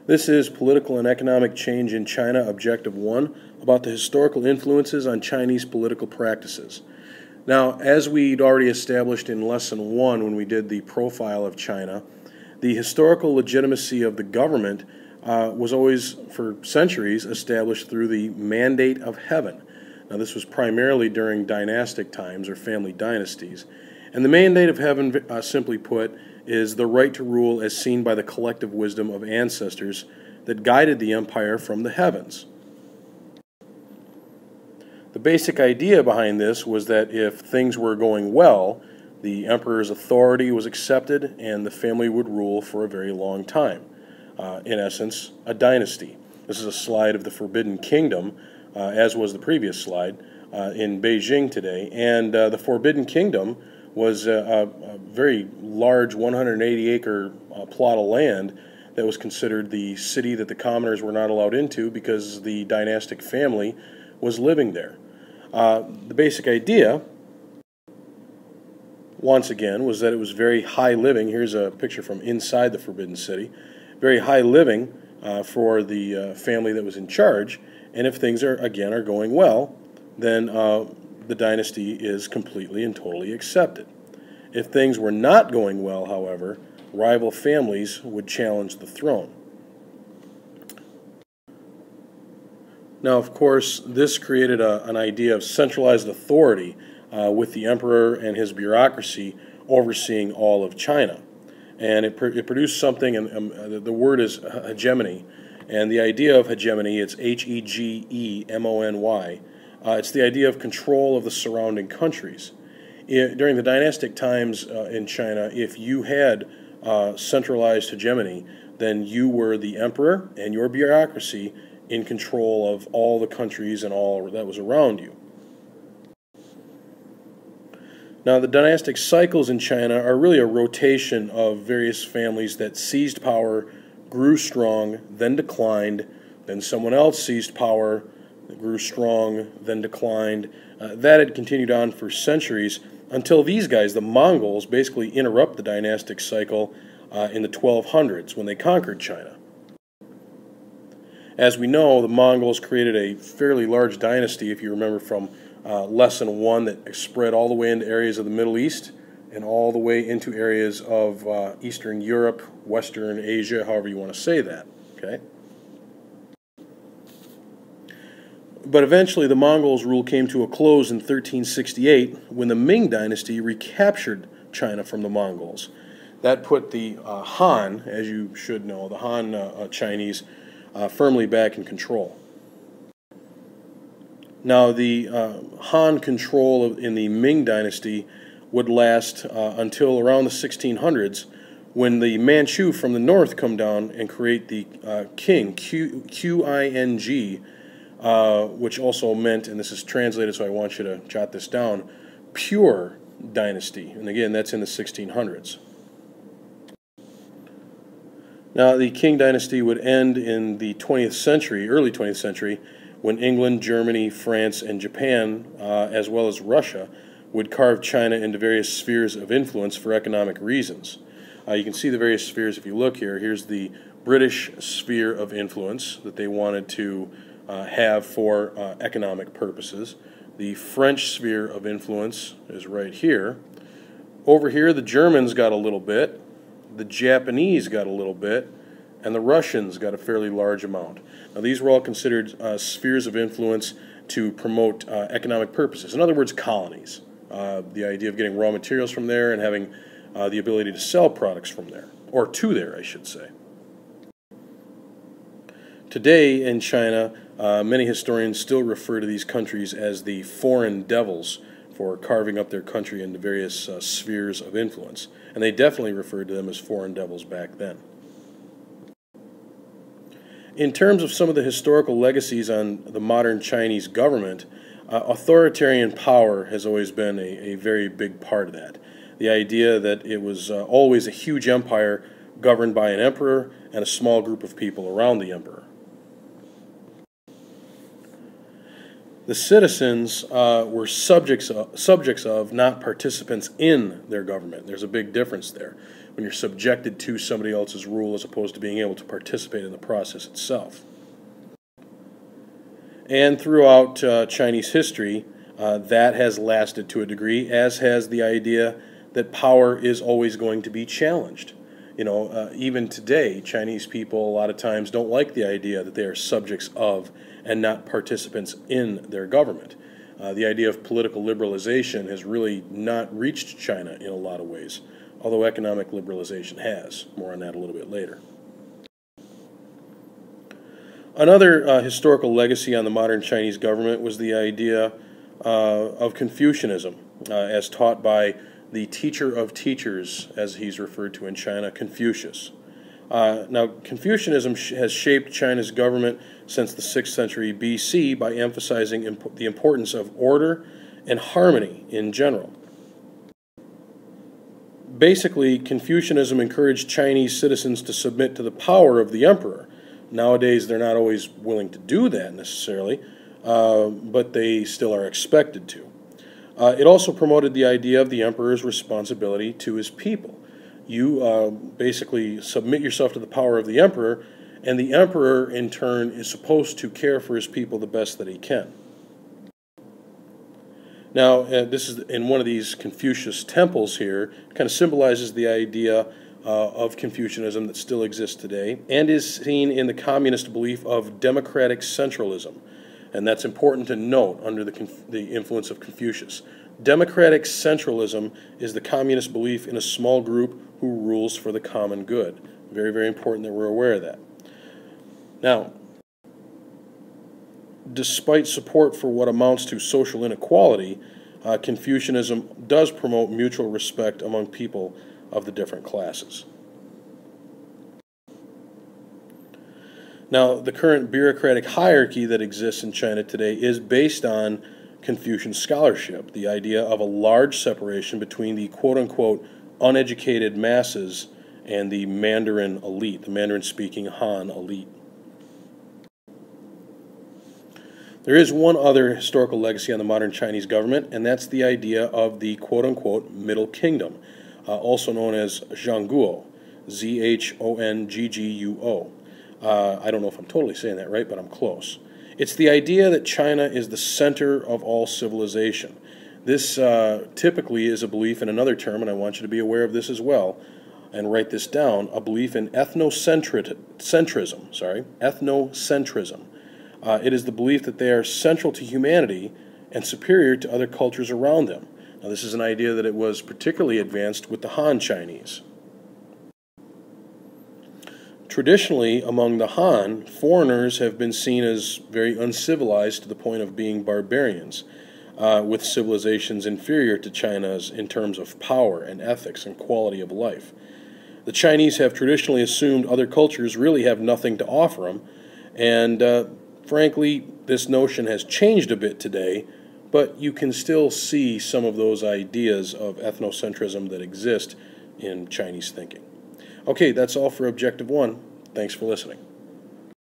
This is Political and Economic Change in China, Objective 1, about the historical influences on Chinese political practices. Now, as we'd already established in Lesson 1 when we did the profile of China, the historical legitimacy of the government was always, for centuries, established through the mandate of heaven. Now, this was primarily during dynastic times or family dynasties. And the mandate of heaven, simply put, is the right to rule as seen by the collective wisdom of ancestors that guided the empire from the heavens. The basic idea behind this was that if things were going well, the emperor's authority was accepted and the family would rule for a very long time. In essence, a dynasty. This is a slide of the Forbidden Kingdom, as was the previous slide, in Beijing today. And the Forbidden Kingdom was a very large 180-acre plot of land that was considered the city that the commoners were not allowed into because the dynastic family was living there. The basic idea, once again, was that it was very high living. Here's a picture from inside the Forbidden City. Very high living for the family that was in charge. And if things are going well, then the dynasty is completely and totally accepted. If things were not going well, however, rival families would challenge the throne. Now, of course, this created an idea of centralized authority with the emperor and his bureaucracy overseeing all of China. And it produced something, and the word is hegemony. And the idea of hegemony, it's Hegemony. It's the idea of control of the surrounding countries. During the dynastic times in China, if you had centralized hegemony, then you were the emperor and your bureaucracy in control of all the countries and all that was around you. Now, the dynastic cycles in China are really a rotation of various families that seized power, grew strong, then declined, then someone else seized power, grew strong, then declined. That had continued on for centuries until these guys, the Mongols, basically interrupt the dynastic cycle in the 1200s when they conquered China. As we know, the Mongols created a fairly large dynasty, if you remember from Lesson 1, that spread all the way into areas of the Middle East and all the way into areas of Eastern Europe, Western Asia, however you want to say that. Okay? But eventually the Mongols' rule came to a close in 1368 when the Ming Dynasty recaptured China from the Mongols. That put the Han, as you should know, the Han Chinese, firmly back in control. Now, the Han control in the Ming Dynasty would last until around the 1600s, when the Manchu from the north come down and create the Qing, Qing, which also meant, and this is translated so I want you to jot this down, pure dynasty. And again, that's in the 1600s. Now, the Qing dynasty would end in the 20th century, early 20th century, when England, Germany, France, and Japan, as well as Russia, would carve China into various spheres of influence for economic reasons. You can see the various spheres if you look here. Here's the British sphere of influence that they wanted to have for economic purposes. The French sphere of influence is right here. Over here, the Germans got a little bit, the Japanese got a little bit, and the Russians got a fairly large amount. Now, these were all considered spheres of influence to promote economic purposes. In other words, colonies. The idea of getting raw materials from there and having the ability to sell products from there, or to there, I should say. Today in China, many historians still refer to these countries as the foreign devils for carving up their country into various spheres of influence. And they definitely referred to them as foreign devils back then. In terms of some of the historical legacies on the modern Chinese government, authoritarian power has always been a very big part of that. The idea that it was always a huge empire governed by an emperor and a small group of people around the emperor. The citizens were subjects of, not participants in their government. There's a big difference there. when you're subjected to somebody else's rule as opposed to being able to participate in the process itself. And throughout Chinese history, that has lasted to a degree, as has the idea that power is always going to be challenged. You know, even today, Chinese people a lot of times don't like the idea that they are subjects of and not participants in their government. The idea of political liberalization has really not reached China in a lot of ways, although economic liberalization has. More on that a little bit later. Another historical legacy on the modern Chinese government was the idea of Confucianism, as taught by the teacher of teachers, as he's referred to in China, Confucius. Now, Confucianism has shaped China's government since the 6th century BC by emphasizing the importance of order and harmony in general. Basically, Confucianism encouraged Chinese citizens to submit to the power of the emperor. Nowadays, they're not always willing to do that necessarily, but they still are expected to. It also promoted the idea of the emperor's responsibility to his people. You basically submit yourself to the power of the emperor, and the emperor, in turn, is supposed to care for his people the best that he can. Now, this is in one of these Confucius temples here. It kind of symbolizes the idea of Confucianism that still exists today and is seen in the communist belief of democratic centralism. And that's important to note under the influence of Confucius. Democratic centralism is the communist belief in a small group who rules for the common good. Very, very important that we're aware of that. Now, despite support for what amounts to social inequality, Confucianism does promote mutual respect among people of the different classes. Now, the current bureaucratic hierarchy that exists in China today is based on Confucian scholarship, the idea of a large separation between the quote-unquote uneducated masses and the Mandarin elite, the Mandarin-speaking Han elite. There is one other historical legacy on the modern Chinese government, and that's the idea of the quote-unquote Middle Kingdom, also known as Zhongguo, Z-H-O-N-G-G-U-O. I don't know if I'm totally saying that right, but I'm close. It's the idea that China is the center of all civilization. This typically is a belief in another term, and I want you to be aware of this as well, and write this down, a belief in ethnocentrism. Ethnocentrism. It is the belief that they are central to humanity and superior to other cultures around them. Now, this is an idea that it was particularly advanced with the Han Chinese. Traditionally, among the Han, foreigners have been seen as very uncivilized to the point of being barbarians, with civilizations inferior to China's in terms of power and ethics and quality of life. The Chinese have traditionally assumed other cultures really have nothing to offer them, and frankly, this notion has changed a bit today, but you can still see some of those ideas of ethnocentrism that exist in Chinese thinking. Okay, that's all for Objective 1. Thanks for listening.